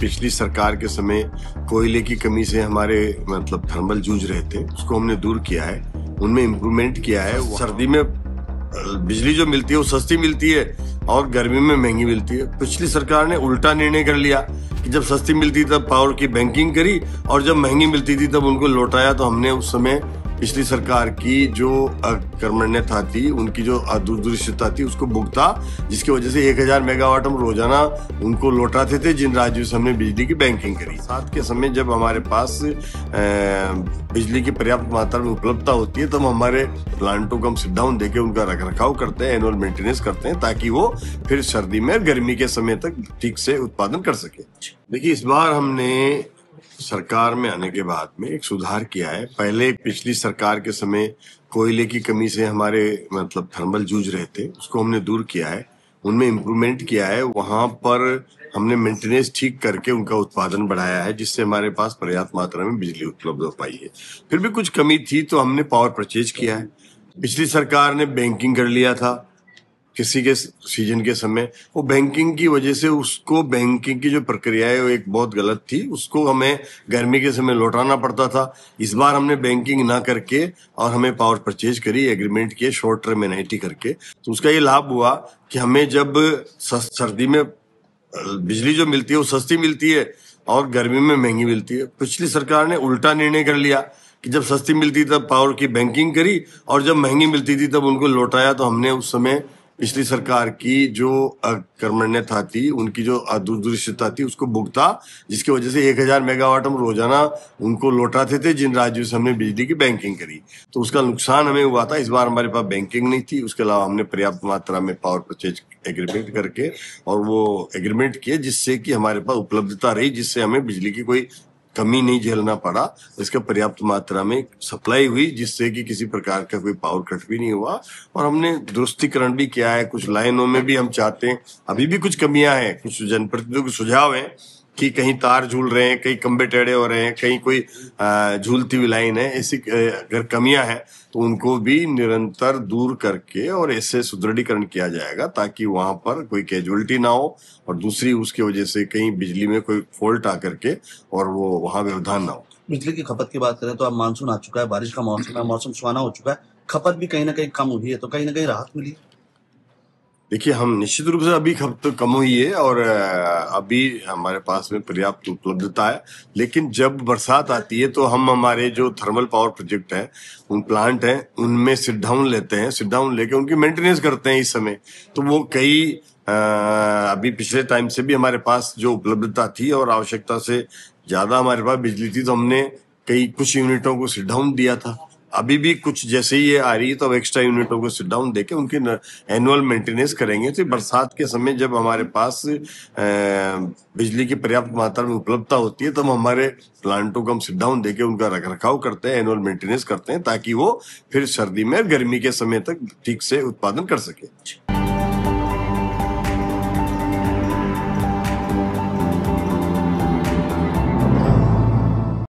पिछली सरकार के समय कोयले की कमी से हमारे थर्मल जूझ रहे थे, उसको हमने दूर किया है, उनमें इम्प्रूवमेंट किया है। सर्दी में बिजली जो मिलती है वो सस्ती मिलती है और गर्मी में महंगी मिलती है। पिछली सरकार ने उल्टा निर्णय कर लिया कि जब सस्ती मिलती तब पावर की बैंकिंग करी और जब महंगी मिलती थी तब उनको लौटाया। तो हमने उस समय पिछली सरकार की जो कर्मण्यता थी, उनकी जो दूरदर्शिता थी, उसको भुगता, जिसकी वजह से 1000 मेगावाट हम रोजाना उनको लौटाते थे, जिन राज्यों से हमने बिजली की बैंकिंग करी। साथ के समय जब हमारे पास बिजली की पर्याप्त मात्रा में उपलब्धता होती है तब हमारे प्लांटों को हम सिट डाउन देके उनका रख रखाव करते हैं, एनुअल मेंटेनेंस करते हैं, ताकि वो फिर सर्दी में गर्मी के समय तक ठीक से उत्पादन कर सके। देखिए, इस बार हमने सरकार में आने के बाद में एक सुधार किया है। पहले पिछली सरकार के समय कोयले की कमी से हमारे थर्मल जूझ रहे थे, उसको हमने दूर किया है, उनमें इम्प्रूवमेंट किया है। वहां पर हमने मेंटेनेंस ठीक करके उनका उत्पादन बढ़ाया है, जिससे हमारे पास पर्याप्त मात्रा में बिजली उपलब्ध हो पाई है। फिर भी कुछ कमी थी तो हमने पावर परचेज किया है। पिछली सरकार ने बैंकिंग कर लिया था किसी के सीजन के समय, वो बैंकिंग की वजह से उसको बैंकिंग की जो प्रक्रिया है वो एक बहुत गलत थी, उसको हमें गर्मी के समय लौटाना पड़ता था। इस बार हमने बैंकिंग ना करके और हमें पावर परचेज करी, एग्रीमेंट किए शॉर्ट टर्म एनआईटी करके। तो उसका ये लाभ हुआ कि हमें जब सर्दी में बिजली जो मिलती है वो सस्ती मिलती है और गर्मी में महंगी मिलती है। पिछली सरकार ने उल्टा निर्णय कर लिया कि जब सस्ती मिलती तब पावर की बैंकिंग करी और जब महंगी मिलती थी तब उनको लौटाया। तो हमने उस समय पिछली सरकार की जो कर्मण्यता थी, उनकी जो दूरदर्शिता थी, उसको भुगता, जिसकी वजह से 1000 मेगावाट हम रोजाना उनको लौटाते थे, जिन राज्यों से हमने बिजली की बैंकिंग करी। तो उसका नुकसान हमें हुआ था। इस बार हमारे पास बैंकिंग नहीं थी, उसके अलावा हमने पर्याप्त मात्रा में पावर परचेज एग्रीमेंट करके और वो एग्रीमेंट किए, जिससे कि हमारे पास उपलब्धता रही, जिससे हमें बिजली की कोई कमी नहीं झेलना पड़ा। इसका पर्याप्त मात्रा में सप्लाई हुई, जिससे कि किसी प्रकार का कोई पावर कट भी नहीं हुआ। और हमने दुरुस्तीकरण भी किया है, कुछ लाइनों में भी हम चाहते हैं, अभी भी कुछ कमियां हैं, कुछ जनप्रतिनिधियों के सुझाव हैं कि कहीं तार झूल रहे हैं, कहीं खंबे टेढ़े हो रहे हैं, कहीं कोई झूलती हुई लाइन है। ऐसी अगर कमियां हैं तो उनको भी निरंतर दूर करके और ऐसे सुदृढ़ीकरण किया जाएगा, ताकि वहां पर कोई कैजुअलिटी ना हो और दूसरी उसकी वजह से कहीं बिजली में कोई फॉल्ट आकर के और वो वहां व्यवधान ना हो। बिजली की खपत की बात करें तो अब मानसून आ चुका है, बारिश का मौसम है, मौसम सुहाना हो चुका है, खपत भी कहीं ना कहीं कम हुई है, तो कहीं ना कहीं राहत मिली है। देखिए, हम निश्चित रूप से अभी खपत कम हुई है और अभी हमारे पास में पर्याप्त उपलब्धता है। लेकिन जब बरसात आती है तो हम हमारे जो थर्मल पावर प्रोजेक्ट है, उन प्लांट हैं, उनमें सिट डाउन लेते हैं, सिट डाउन लेके उनकी मेंटेनेंस करते हैं इस समय। तो वो कई अभी पिछले टाइम से भी हमारे पास जो उपलब्धता थी और आवश्यकता से ज्यादा हमारे पास बिजली थी, तो हमने कुछ यूनिटों को सिट डाउन दिया था। अभी भी कुछ जैसे ही ये आ रही है तो अब एक्स्ट्रा यूनिटों को सिट डाउन देके उनके एनुअल मेंटेनेंस करेंगे। तो बरसात के समय जब हमारे पास बिजली की पर्याप्त मात्रा में उपलब्धता होती है तब हमारे प्लांटों को हम सिट डाउन देके उनका रख रखाव करते हैं, एनुअल मेंटेनेंस करते हैं, ताकि वो फिर सर्दी में गर्मी के समय तक ठीक से उत्पादन कर सके।